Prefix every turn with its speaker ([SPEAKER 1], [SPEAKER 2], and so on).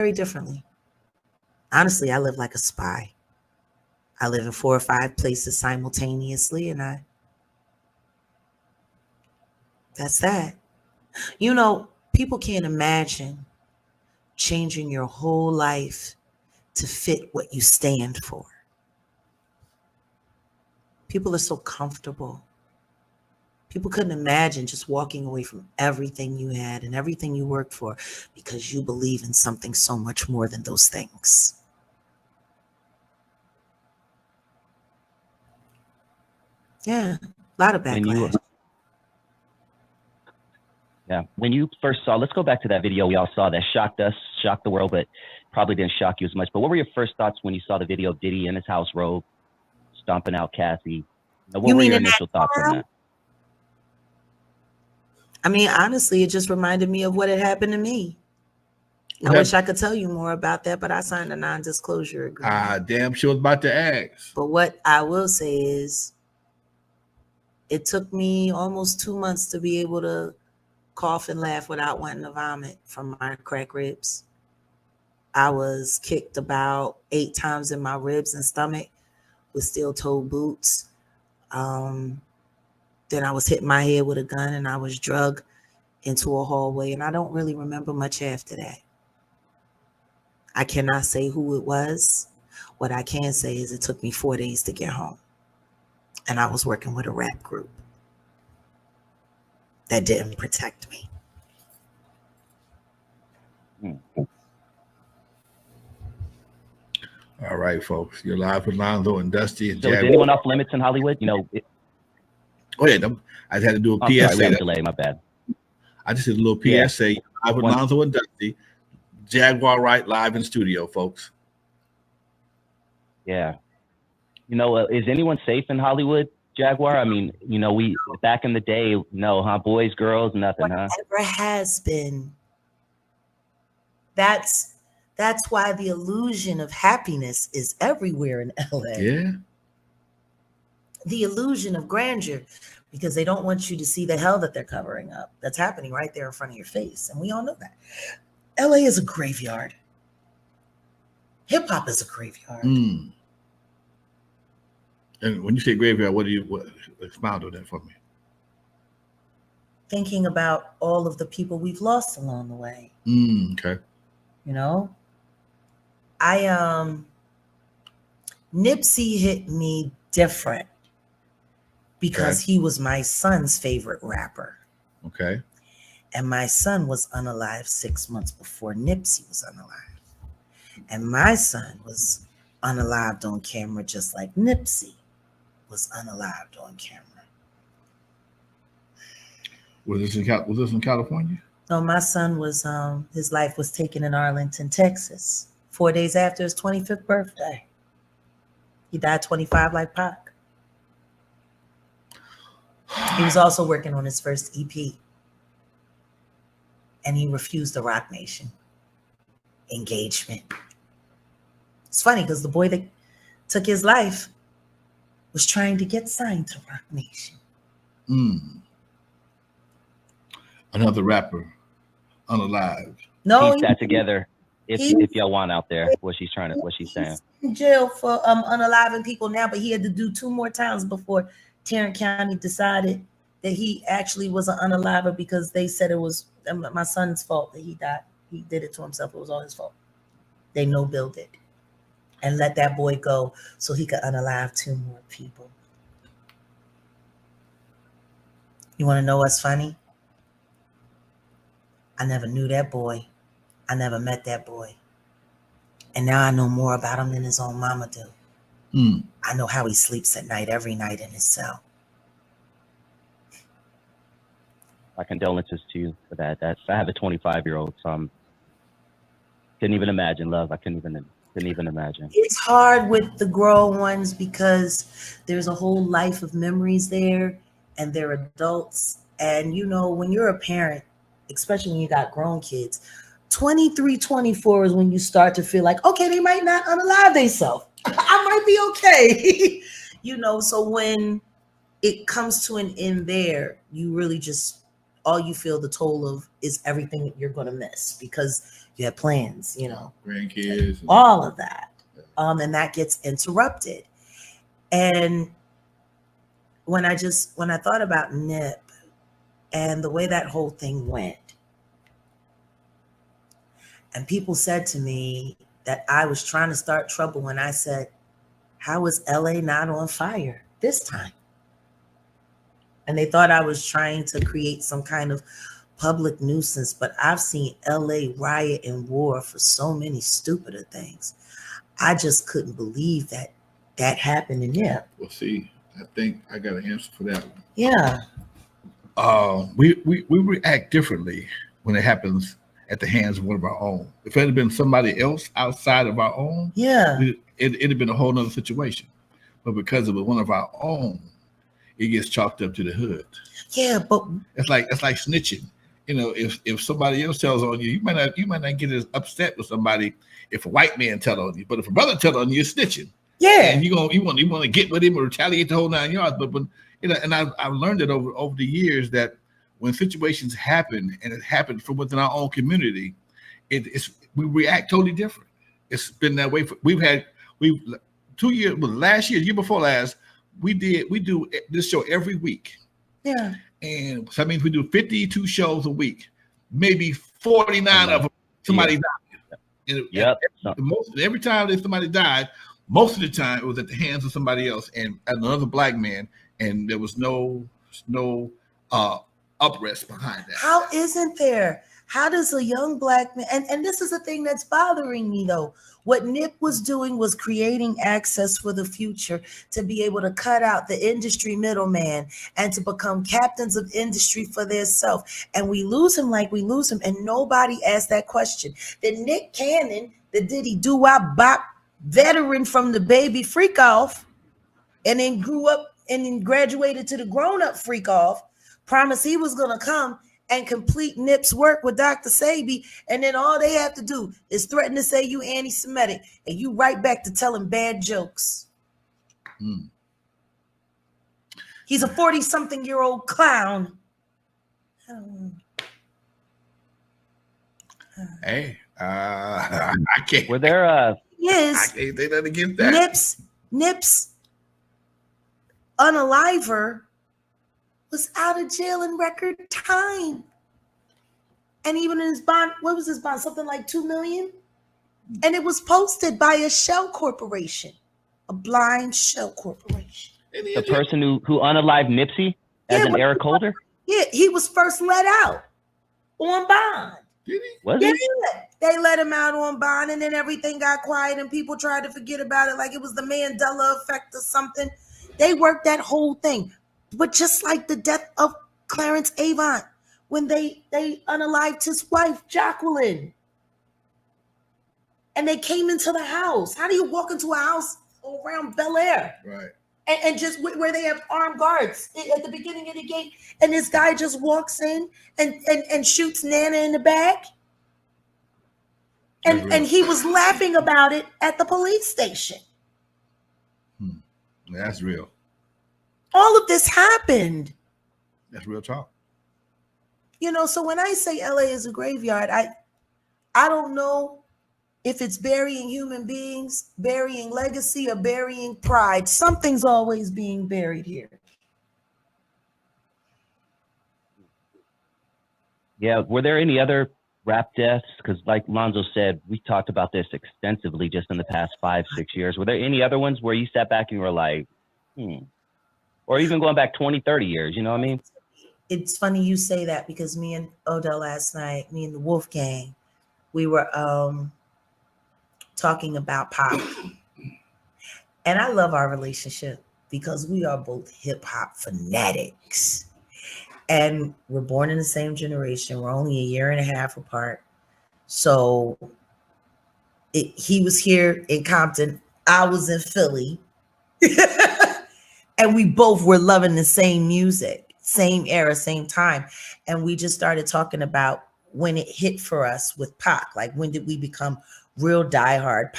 [SPEAKER 1] very differently. Honestly, I live like a spy. I live in 4 or 5 places simultaneously, and that's that. You know, people can't imagine changing your whole life to fit what you stand for. People are so comfortable. People couldn't imagine just walking away from everything you had and everything you worked for because you believe in something so much more than those things. Yeah, a lot of backlash.
[SPEAKER 2] When you first saw, let's go back to that video we all saw that shocked us, shocked the world, but probably didn't shock you as much. But what were your first thoughts when you saw the video of Diddy in his house robe, stomping out Cassie? What were your initial thoughts on that?
[SPEAKER 1] I mean, honestly, it just reminded me of what had happened to me. I wish I could tell you more about that, but I signed a non-disclosure agreement.
[SPEAKER 3] Damn sure was about to ask.
[SPEAKER 1] But what I will say is, it took me almost 2 months to be able to cough and laugh without wanting to vomit from my crack ribs. I was kicked about 8 times in my ribs and stomach with steel-toed boots. Then I was hitting my head with a gun, and I was drugged into a hallway, and I don't really remember much after that. I cannot say who it was. What I can say is it took me 4 days to get home, and I was working with a rap group that didn't protect me.
[SPEAKER 3] All right, folks. You're live with Lonzo and Dusty. And
[SPEAKER 2] so is anyone off limits in Hollywood? You know.
[SPEAKER 3] Oh yeah, I just had to do a PSA.
[SPEAKER 2] Sorry, delay, my bad.
[SPEAKER 3] I just did a little PSA. Live with Lonzo and Dusty. Jaguar Wright live in studio, folks.
[SPEAKER 2] Yeah. You know, is anyone safe in Hollywood, Jaguar? I mean, you know, we back in the day, no, huh? Boys, girls, nothing, huh?
[SPEAKER 1] Whatever has been. That's why the illusion of happiness is everywhere in LA.
[SPEAKER 3] Yeah.
[SPEAKER 1] The illusion of grandeur, because they don't want you to see the hell that they're covering up. That's happening right there in front of your face. And we all know that. LA is a graveyard. Hip hop is a graveyard.
[SPEAKER 3] And when you say graveyard, what expound on that for me?
[SPEAKER 1] Thinking about all of the people we've lost along the way.
[SPEAKER 3] Okay.
[SPEAKER 1] You know, Nipsey hit me different because he was my son's favorite rapper.
[SPEAKER 3] Okay.
[SPEAKER 1] And my son was unalive 6 months before Nipsey was unalive. And my son was unalived on camera just like Nipsey was unalived on camera.
[SPEAKER 3] Was this in California?
[SPEAKER 1] No, my son was, his life was taken in Arlington, Texas, 4 days after his 25th birthday. He died 25 like Pac. He was also working on his first EP. And he refused the Roc Nation engagement. It's funny because the boy that took his life was trying to get signed to Roc Nation.
[SPEAKER 3] Another rapper, unalive.
[SPEAKER 1] No,
[SPEAKER 2] piece that together. If y'all want out there, what she's saying.
[SPEAKER 1] He's in jail for unaliving people now, but he had to do 2 more times before Tarrant County decided that he actually was an unaliver because they said it was my son's fault that he died. He did it to himself. It was all his fault. They no-billed it and let that boy go so he could unalive 2 more people. You want to know what's funny? I never knew that boy. I never met that boy. And now I know more about him than his own mama do. I know how he sleeps at night, every night in his cell.
[SPEAKER 2] My condolences to you for that. I have a 25-year-old, so couldn't even imagine, love. I couldn't even imagine.
[SPEAKER 1] It's hard with the grown ones because there's a whole life of memories there, and they're adults. And you know, when you're a parent, especially when you got grown kids, 23, 24 is when you start to feel like, okay, they might not unalive themselves. I might be okay. You know, so when it comes to an end there, you really just, all you feel the toll of is everything that you're going to miss because You have plans, you know,
[SPEAKER 3] grandkids,
[SPEAKER 1] all of that. And that gets interrupted. And when I thought about Nip and the way that whole thing went, and people said to me that I was trying to start trouble when I said, how is LA not on fire this time? And they thought I was trying to create some kind of public nuisance, but I've seen LA riot and war for so many stupider things. I just couldn't believe that that happened in Nip.
[SPEAKER 3] Well, see, I think I got an answer for that one.
[SPEAKER 1] Yeah.
[SPEAKER 3] We react differently when it happens at the hands of one of our own. If it had been somebody else outside of our own, it'd have been a whole nother situation. But because it was one of our own, it gets chalked up to the hood.
[SPEAKER 1] Yeah, but
[SPEAKER 3] it's like snitching. You know, if somebody else tells on you, you might not get as upset with somebody if a white man tell on you, but if a brother tell on you, you're snitching.
[SPEAKER 1] Yeah,
[SPEAKER 3] and you want to get with him or retaliate the whole 9 yards. But you know, and I've learned it over the years that when situations happen and it happens from within our own community, we react totally different. It's been that way. We've 2 years, well, last year before last, we do this show every week.
[SPEAKER 1] Yeah.
[SPEAKER 3] And so that means we do 52 shows a week, maybe 49 of them somebody died. And every time that somebody died, most of the time it was at the hands of somebody else and another black man, and there was no uprest behind that.
[SPEAKER 1] How isn't there? How does a young black man, and this is the thing that's bothering me though, what Nip was doing was creating access for the future to be able to cut out the industry middleman and to become captains of industry for their self. And we lose him like we lose him, and nobody asked that question. The Nick Cannon, the Diddy Doo-Wop Bop veteran from the baby freak off, and then grew up and then graduated to the grown-up freak off, promised he was gonna come and complete Nip's work with Dr. Sebi, and then all they have to do is threaten to say you anti-Semitic, and you right back to telling bad jokes. He's a 40-something-year-old clown.
[SPEAKER 3] Hey, I can't.
[SPEAKER 2] Were there?
[SPEAKER 1] Yes.
[SPEAKER 3] I can't say that against that.
[SPEAKER 1] Nip's unaliver was out of jail in record time. And even in his bond, what was his bond? Something like $2 million? And it was posted by a shell corporation, a blind shell corporation.
[SPEAKER 2] The person who unalived Nipsey as an Eric Holder?
[SPEAKER 1] Yeah, he was first let out on bond.
[SPEAKER 3] Did he?
[SPEAKER 2] Was he?
[SPEAKER 1] They let him out on bond, and then everything got quiet and people tried to forget about it like it was the Mandela effect or something. They worked that whole thing. But just like the death of Clarence Avant, when they unalived his wife, Jacqueline, and they came into the house. How do you walk into a house around Bel Air?
[SPEAKER 3] Right.
[SPEAKER 1] And just where they have armed guards at the beginning of the gate, and this guy just walks in and shoots Nana in the back? And he was laughing about it at the police station.
[SPEAKER 3] That's real.
[SPEAKER 1] All of this happened.
[SPEAKER 3] That's real talk.
[SPEAKER 1] You know, so when I say LA is a graveyard, I don't know if it's burying human beings, burying legacy, or burying pride. Something's always being buried here.
[SPEAKER 2] Yeah. Were there any other rap deaths? Because like Lonzo said, we talked about this extensively just in the past 5-6 years. Were there any other ones where you sat back and you were like, or even going back 20-30 years, you know what I mean?
[SPEAKER 1] It's funny you say that, because me and Odell last night, me and the Wolf Gang, we were talking about Pop. And I love our relationship because we are both hip hop fanatics. And we're born in the same generation. We're only a year and a half apart. So he was here in Compton. I was in Philly. And we both were loving the same music, same era, same time. And we just started talking about when it hit for us with Pac. Like, when did we become real diehard Pac